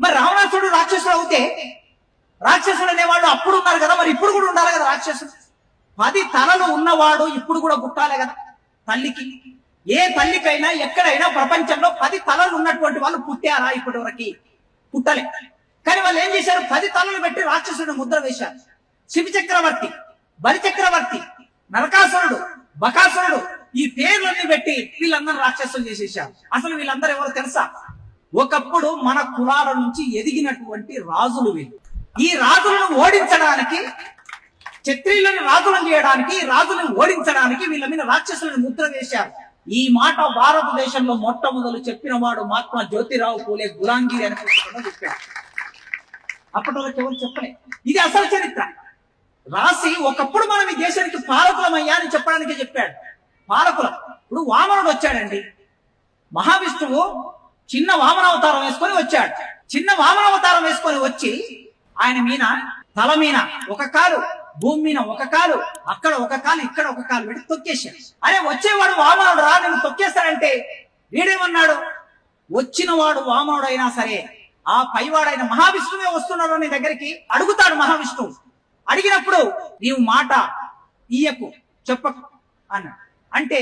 మరి రావణాసుడు రాక్షసుడు అవుతే రాక్షసుడు అనేవాళ్ళు అప్పుడు ఉన్నారు కదా, మరి ఇప్పుడు కూడా ఉండాలి కదా రాక్షసుడు. 10 తలలు ఉన్నవాడు ఇప్పుడు కూడా పుట్టాలి కదా తల్లికి. ఏ తల్లికైనా ఎక్కడైనా ప్రపంచంలో 10 తలలు ఉన్నటువంటి వాళ్ళు పుట్టారా? ఇప్పటి వరకు పుట్టలే. కానీ వాళ్ళు ఏం చేశారు? 10 తలలు పెట్టి రాక్షసుడిని ముద్ర వేశారు. శివి చక్రవర్తి, బలి చక్రవర్తి, నరకాసురుడు, బకాసురుడు, ఈ పేర్లన్నీ పెట్టి వీళ్ళందరూ రాక్షసులు చేసేసారు. అసలు వీళ్ళందరూ ఎవరో తెలుసా? ఒకప్పుడు మన కులాల నుంచి ఎదిగినటువంటి రాజులు వీళ్ళు. ఈ రాజులను ఓడించడానికి, క్షత్రియులను రాజులను చేయడానికి, రాజులను ఓడించడానికి వీళ్ళ మీద రాక్షసులను ముద్ర వేశారు. ఈ మాట భారతదేశంలో మొట్టమొదలు చెప్పిన వాడు మహాత్మా జ్యోతిరావు పూలే గులాంగిరి అనే పుస్తకంలో చెప్పాడు. అప్పటి వరకు ఎవరు చెప్పలే. ఇది అసలు చరిత్ర రాసి ఒకప్పుడు మనం ఈ దేశానికి పాలకులమయ్యా అని చెప్పడానికి చెప్పాడు. పాలకులం. ఇప్పుడు వామనుడు వచ్చాడండి. మహావిష్ణువు చిన్న వామనావతారం వేసుకొని వచ్చాడు. చిన్న వామనావతారం వేసుకొని వచ్చి ఆయన మీన తల మీన ఒక కాలు, భూమి మీద ఒక కాలు, అక్కడ ఒక కాలు, ఇక్కడ ఒక కాలు పెట్టి తొక్కేశాడు. అరే వచ్చేవాడు వామనుడు రా, నేను తొక్కేస్తాడంటే వీడేమన్నాడు? వచ్చిన వాడు వామనుడు అయినా సరే ఆ పైవాడైన మహావిష్ణువే వస్తున్నాడు నీ దగ్గరికి అడుగుతాడు. మహావిష్ణువు అడిగినప్పుడు నీవు మాట ఇయ్యకు, చెప్పకు అన్నాడు. అంటే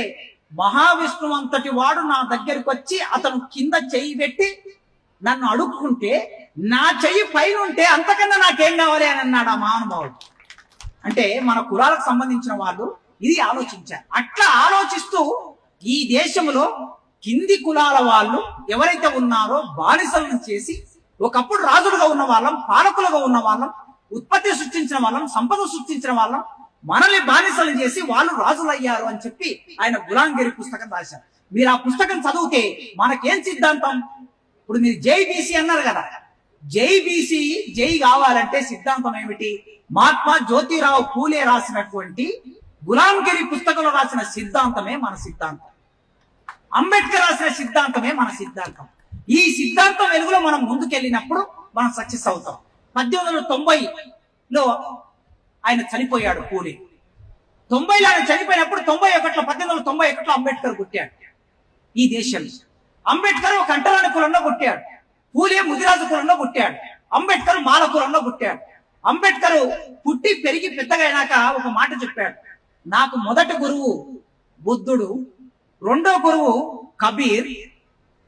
మహావిష్ణువు అంతటి వాడు నా దగ్గరికి వచ్చి అతను కింద చెయ్యి పెట్టి నన్ను అడుక్కుంటే నా చెయ్యి పైన ఉంటే అంతకన్నా నాకేం కావాలి అని అన్నాడు ఆ మహానుభావుడు. అంటే మన కులాలకు సంబంధించిన వాళ్ళు ఇది ఆలోచించారు. అట్లా ఆలోచిస్తూ ఈ దేశంలో కింది కులాల వాళ్ళు ఎవరైతే ఉన్నారో బానిసలను చేసి, ఒకప్పుడు రాజులుగా ఉన్న వాళ్ళం, పాలకులుగా ఉన్న వాళ్ళం, ఉత్పత్తి సృష్టించిన వాళ్ళం, సంపద సృష్టించిన వాళ్ళం, మనల్ని బానిసలు చేసి వాళ్ళు రాజులయ్యారు అని చెప్పి ఆయన గులాంగిరి పుస్తకం రాశారు. మీరు ఆ పుస్తకం చదివితే మనకేం సిద్ధాంతం? ఇప్పుడు మీరు జై బీసీ అన్నారు కదా, జై బీసీ జై కావాలంటే సిద్ధాంతం ఏమిటి? మహాత్మా జ్యోతిరావు పూలే రాసినటువంటి గులాంగిరి పుస్తకంలో రాసిన సిద్ధాంతమే మన సిద్ధాంతం. అంబేద్కర్ రాసిన సిద్ధాంతమే మన సిద్ధాంతం. ఈ సిద్ధాంతం వెలుగులో మనం ముందుకెళ్ళినప్పుడు మనం సక్సెస్ అవుతాం. 1890లో ఆయన చనిపోయాడు పూలే. 90లో ఆయన చనిపోయినప్పుడు 1891లో అంబేద్కర్ పుట్టాడు ఈ దేశంలో. అంబేద్కర్ ఒక అంటరాని కులంలో పుట్టాడు. పూలే ముదిరాజు కులంలో పుట్టాడు. అంబేద్కర్ మాల కులంలో పుట్టాడు. అంబేద్కర్ పుట్టి పెరిగి పెద్దగా అయినాక ఒక మాట చెప్పాడు. నాకు మొదటి గురువు బుద్ధుడు, రెండో గురువు కబీర్,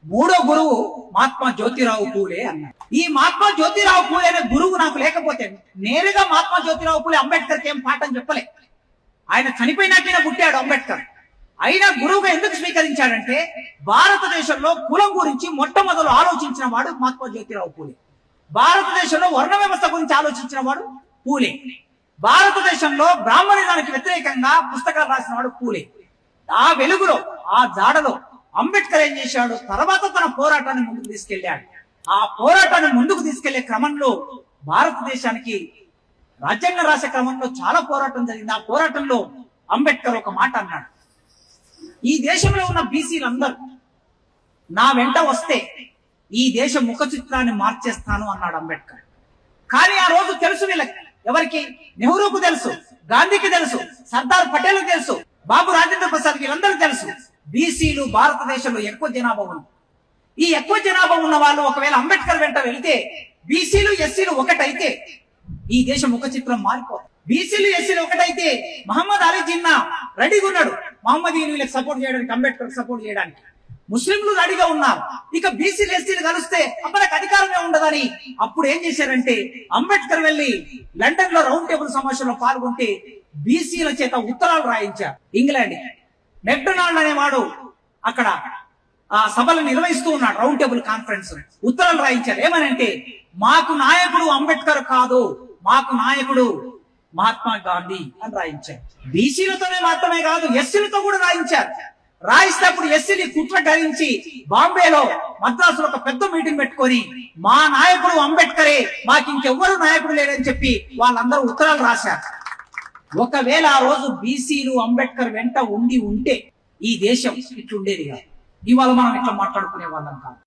మూడో గురువు మహాత్మా జ్యోతిరావు పూలే అన్నాడు. ఈ మహాత్మా జ్యోతిరావు పూలే అనే గురువు నాకు లేకపోతే నేరుగా మహాత్మా జ్యోతిరావు పూలే అంబేద్కర్కి ఏం పాఠం చెప్పలే. ఆయన చనిపోయినాకైనా పుట్టాడు అంబేద్కర్. అయినా గురువుగా ఎందుకు స్వీకరించాడంటే భారతదేశంలో కులం గురించి మొట్టమొదలు ఆలోచించిన వాడు మహాత్మా జ్యోతిరావు పూలే. భారతదేశంలో వర్ణ వ్యవస్థ గురించి ఆలోచించిన వాడు పూలే. భారతదేశంలో బ్రాహ్మణిజానికి వ్యతిరేకంగా పుస్తకాలు రాసిన వాడు పూలే. ఆ వెలుగులో, ఆ జాడలో అంబేద్కర్ ఏం చేశాడు? తర్వాత తన పోరాటాన్ని ముందుకు తీసుకెళ్లాడు. ఆ పోరాటాన్ని ముందుకు తీసుకెళ్లే క్రమంలో భారతదేశానికి రాజ్యాంగం రాసే క్రమంలో చాలా పోరాటం జరిగింది. ఆ పోరాటంలో అంబేద్కర్ ఒక మాట అన్నాడు. ఈ దేశంలో ఉన్న బీసీలందరూ నా వెంట వస్తే ఈ దేశ ముఖ చిత్రాన్ని మార్చేస్తాను అన్నాడు అంబేద్కర్. కానీ ఆ రోజు తెలుసు వీళ్ళకి, ఎవరికి? నెహ్రూకు తెలుసు, గాంధీకి తెలుసు, సర్దార్ పటేల్కి తెలుసు, బాబు రాజేంద్ర ప్రసాద్ వీళ్ళందరూ తెలుసు. బీసీలు భారతదేశంలో ఎక్కువ జనాభా ఉంది. ఈ ఎక్కువ జనాభా ఉన్న వాళ్ళు ఒకవేళ అంబేద్కర్ వెంట వెళితే బీసీలు ఎస్సీలు ఒకటైతే ఈ దేశ ముఖ చిత్రం మారిపోతుంది. బీసీలు ఎస్సీలు ఒకటైతే మహమ్మద్ అలీ జిన్నా రెడీగా ఉన్నాడు మహమ్మదీయులకు సపోర్ట్ చేయడానికి, అంబేద్కర్ సపోర్ట్ చేయడానికి. ముస్లింలు రెడీగా ఉన్నారు. ఇక బీసీలు ఎస్సీలు కలిస్తే మనకు అధికారమే ఉండదని అప్పుడు ఏం చేశారంటే అంబేద్కర్ వెళ్లి లండన్ లో రౌండ్ టేబుల్ సమావేశంలో పాల్గొంటే బీసీల చేత ఉత్తరాలు రాయించారు. ఇంగ్లాండ్ మెక్డొనాల్డ్ అనేవాడు అక్కడ ఆ సభలు నిర్వహిస్తూ ఉన్నాడు, రౌండ్ టేబుల్ కాన్ఫరెన్స్. ఉత్తరాలు రాయించారు. ఏమనంటే మాకు నాయకుడు అంబేద్కర్ కాదు, మాకు నాయకుడు మహాత్మా గాంధీ అని రాయించారు. బీసీలతోనే మాత్రమే కాదు, ఎస్సీలతో కూడా రాయించారు. రాయిస్తేప్పుడు ఎస్సీని కుట్ర ధరించి బాంబేలో, మద్రాసులో ఒక పెద్ద మీటింగ్ పెట్టుకొని మా నాయకుడు అంబేద్కరే, మాకు ఇంకెవ్వరు నాయకుడు లేడని చెప్పి వాళ్ళందరూ ఉత్తరాలు రాశారు. ఒకవేళ ఆ రోజు బీసీలు అంబేద్కర్ వెంట ఉండి ఉంటే ఈ దేశం ఇట్లుండేది కాదు. ఇవాళ మనం ఇట్లా మాట్లాడుకునే వాళ్ళం కాదు.